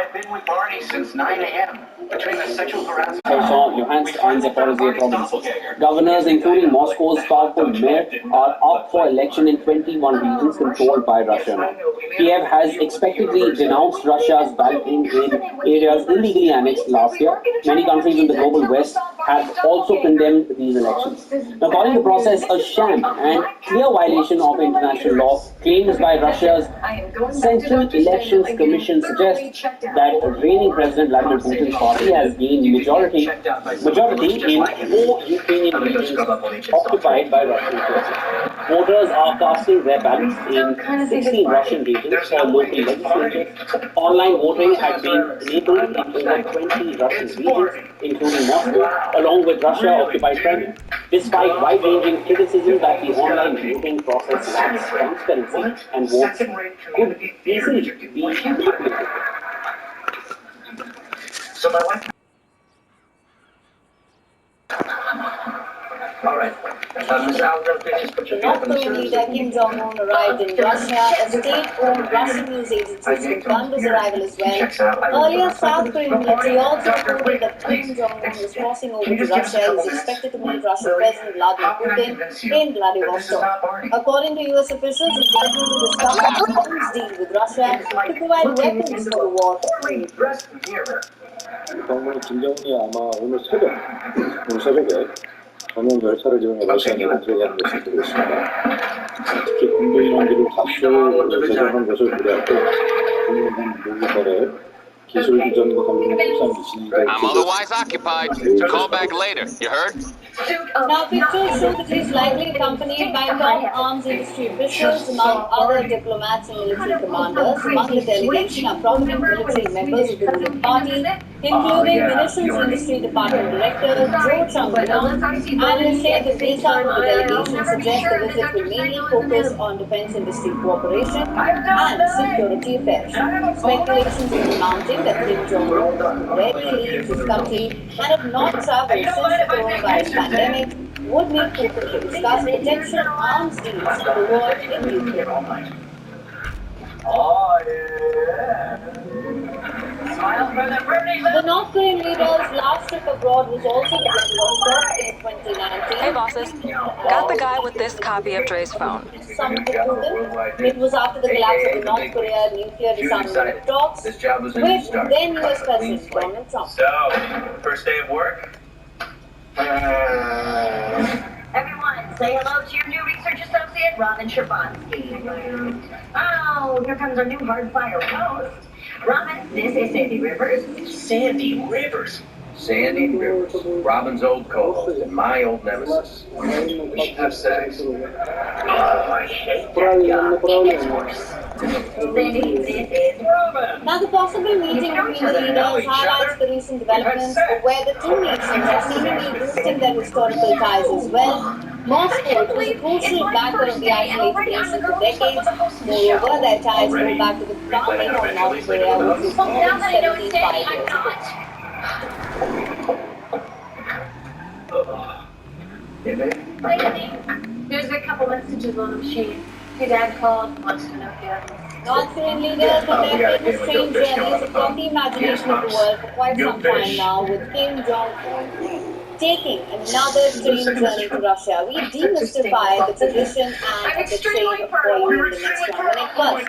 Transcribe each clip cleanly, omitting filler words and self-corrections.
I've been with Barney since 9 a.m. Between the sexual harassment... Luhansk and Zaporizhzhia provinces. Governors, including Moscow's powerful mayor, are up for election in 21 regions controlled by Russia now. Kiev has expectedly denounced Russia's balloting in areas illegally annexed last year. Many countries in the global West have also condemned these elections. Now, calling the process a sham and clear violation of international law, claims by Russia's Central Elections Commission suggest that reigning President Vladimir Putin's party has gained majority in 4 Ukrainian regions occupied by Russian forces. Voters are casting their ballots in 16 Russian regions for local legislatures. Online voting had been enabled in over 20 Russian regions, including Moscow, along with Russia-occupied Crimea. Despite wide-ranging criticism that the online voting process lacks transparency and votes could easily be manipulated. So my wife... All right. The North Korean leader Kim Jong-un arrived in Russia. A state-owned Russian news agency has confirmed his arrival as well. Earlier, South Korean military also reported that Kim Jong-un was crossing over to Russia. He is expected to meet Russian President Vladimir Putin in Vladivostok. According to U.S. officials, he is likely to discuss an arms deal with Russia to provide weapons for the war. 김정은이 아마 오늘 새벽에 전용 열차를 이용해 러시아 내로 들어가는 것을 보고 있습니다. 특히 군부인원들을 다수 제정한 것을 우려하고 국민은 무기거래 기술 이전과 관련된 협상이 진행될 I'm otherwise occupied. Call back later. You heard? Now, pictures show that he is likely accompanied by top arms industry officials, among other diplomats and military commanders. Among the delegation are prominent military members of the ruling party, including Munitions Industry Department Director Joe Chung-yong. Analysts say the breakout of the delegation suggests the visit will mainly focus on defense industry cooperation and security affairs. Speculations have been mounting that Kim Jong-un rarely leaves his country and have not traveled since the coronavirus pandemic, would meet Putin to discuss potential arms deals for the war in Ukraine. The North Korean leader's last trip abroad was also to Vladivostok in 2019. Hey bosses, got the guy with this copy of Dre's phone. Summit with Putin. It was after the collapse of the North Korea nuclear disarmament talks with then US President Donald Trump. So, first day of work? Everyone, say hello to your new research associate, Robin Scherbatsky. Oh, here comes our new hard-fire host. Robin, this is Sandy Rivers. Sandy Rivers. Sandy Rivers. Robin's old co-host and my old nemesis. We should have sex. Oh, I hate that guy. It's worse. Sandy, this is Robin. Now, the possible meeting between the leaders highlights the recent developments where the two nations are seemingly boosting their historical ties as well. Moscow was a crucial backer of the isolated nation for decades. Moreover, their ties go back to the founding of North Korea, which was more than 75 years ago. Hi, honey. There's a couple messages on the machine. Your dad called, wants to know if you have North Korean leaders have their famous train journeys across the imagination of the world for quite some time now, with Kim Jong-un taking another train journey to Russia. We demystify the tradition and the trade for you in the next 1 minute. First,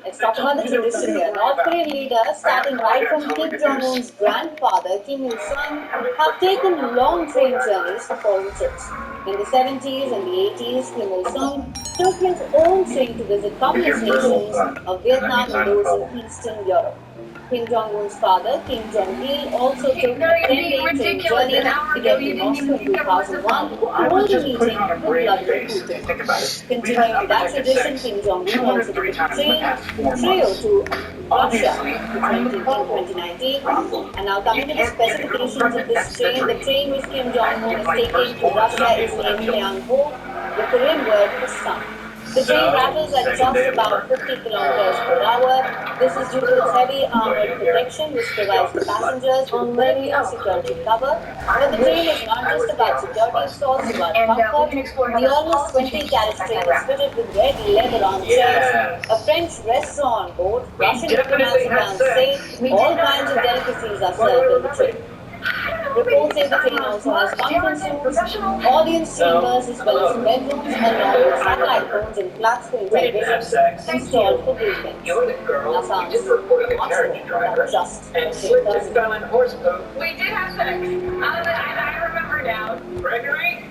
let's talk about the tradition here. North Korean leaders, starting right from Kim Jong-un's grandfather, Kim Il-sung, have taken long train journeys for foreign trips. In the 70s and the 80s, Kim Il-sung took his own train to visit communist nations of Vietnam and those in Eastern Europe. Kim Jong-un's father, Kim Jong-il, also took a 10-day train journey to get to Moscow in 2001 to hold a meeting with Vladimir Putin. Continuing with that tradition, Kim Jong-un also took a trio to Russia in 2019. And now coming to the specifications of this train, the train which Kim Jong-un is taking to Russia is named Hyangho, the Korean word for sun. The train rattles at just about 50 kilometers per hour. This is due to its heavy armored protection, which provides the passengers with plenty of security cover. But the train is not just about security, it's also about comfort. The almost 20-carriage train is fitted with red leather armchairs, a French restaurant on board. Russian diplomats accounts say all kinds of delicacies are served in the train. Reports say the train also has conference rooms, audience chambers, as well as bedrooms, along with satellite phones and flat screen televisions installed for briefings. That sounds not just And slipped and fell in horse poop. We did have sex. I remember now. Gregory,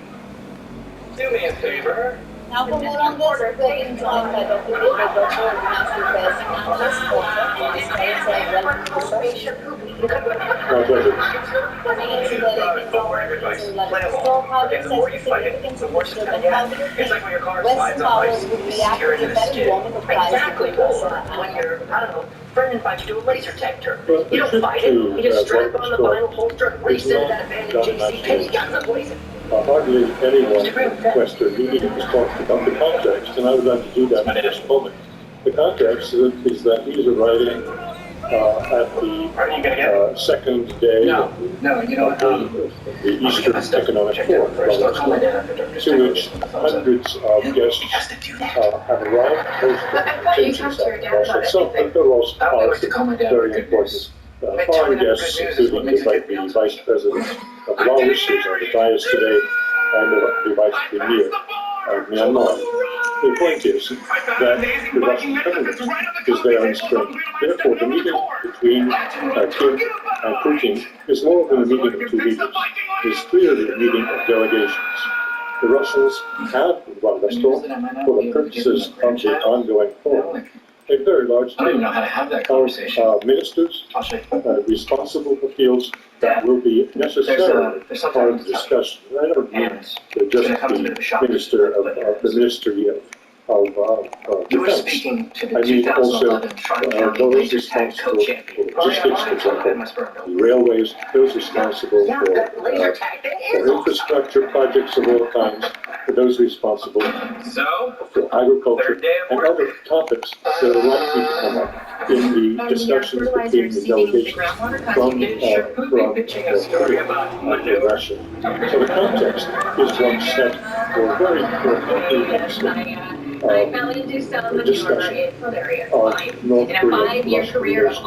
do me a favor. Now for more on this, we're being joined by Dr. David Dr. International Affairs Analyst, author, and Science Welcome to the show. My pleasure. Western powers would react to the very warming of price between Russia When and you're, I don't know, Brendan invites you to a laser tag tournament. You don't fight it. You just strap on the vinyl holster and race into that abandoned JC and you got the blazing. Hardly anyone in Western media has talked about the context, and I would like to do that in this moment. The context is that he's arriving at the second day No, you know, of the Eastern Economic Forum, to which hundreds of guests have arrived, most of the tensions at Russia itself, but there are also very important foreign guests, including the Vice President of Laos, who's on the dais today, and the Vice Premier of Myanmar. The point is that the Russian government is there in strength. Therefore, the meeting between Kim and Putin is more than a meeting of two leaders. It's clearly a meeting of delegations. The Russians have in Vladivostok, for the purposes of the ongoing forum, a very large team of ministers responsible for fields that will be necessarily part of the discussion. I don't mean just the minister of the Ministry of Defense. I mean also those responsible for logistics, for example, the railways, those responsible for infrastructure projects of all kinds, for those responsible for agriculture and other topics that are likely to come up in the discussions between the delegations from Russia. So the context is one set for a very important discussion of North Korea and Russian relations,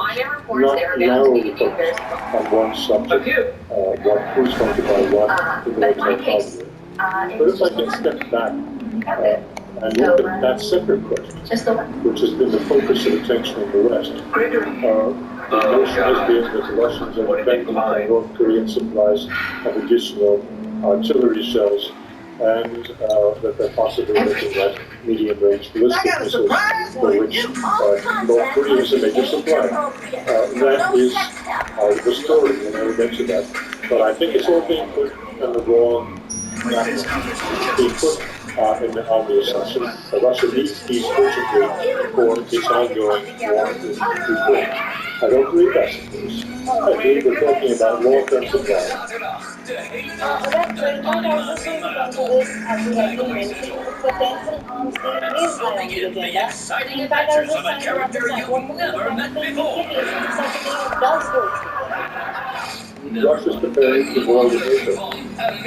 not narrowly focused on one subject, who's going to buy what, the military policy. But if I can step back and look at that separate question, which has been the focus of attention in the West, the notion has been that the Russians are dependent on North Korean supplies of additional artillery shells, and that they're possibly looking at medium-range ballistic missiles, for which North Korea is a major supplier. That is the story, and I will get to that. But I think it's all being put in the wrong being put on the assumption that Russia needs these urgently for its ongoing war in Ukraine. I don't believe that's the case. I believe we're talking about long-term supply. In fact, I was just going to come to this, as you have been mentioning, the potential arms deal is high on the agenda. In fact, I was just trying to understand what would be the practical implications if such a deal does go through. Russia's preparing to war with NATO.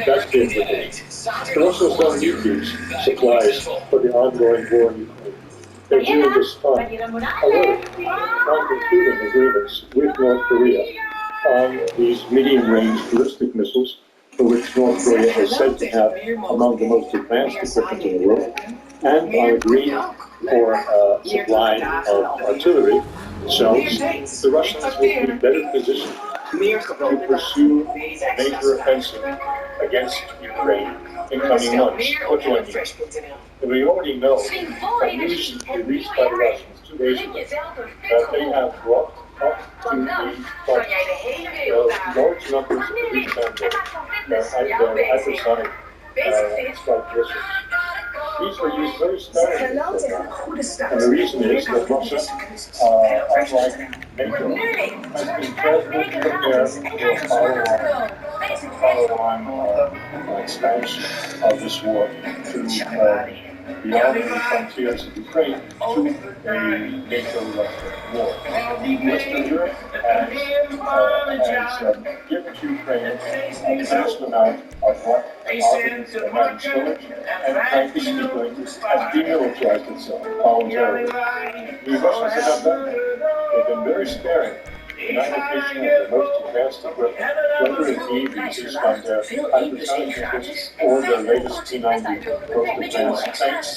That's the implication. The Russians don't need these supplies for the ongoing war in Ukraine. They do this time. However, by concluding agreements with North Korea on these medium-range ballistic missiles, for which North Korea is said to have among the most advanced equipment in the world, and on agreeing for supplying of artillery shells, the Russians will be better positioned to pursue a major offensive against Ukraine in coming months. What do I mean? We already know from news released by the Russians 2 days ago that they have brought up to the front large numbers of these hypersonic strike missiles. These were used very sparingly, and the reason is that Russia, unlike NATO, has been carefully prepared for a follow-on expansion of this war to beyond the frontiers of Ukraine to a NATO-Russia war. Western Europe has given to Ukraine a vast amount of what often is American spillage, and frankly speaking, has demilitarized itself voluntarily. The Russians have done that. They've been very sparing in application of the most advanced equipment, whether it be these hypersonic missiles or their latest T-90 coastal advanced tanks.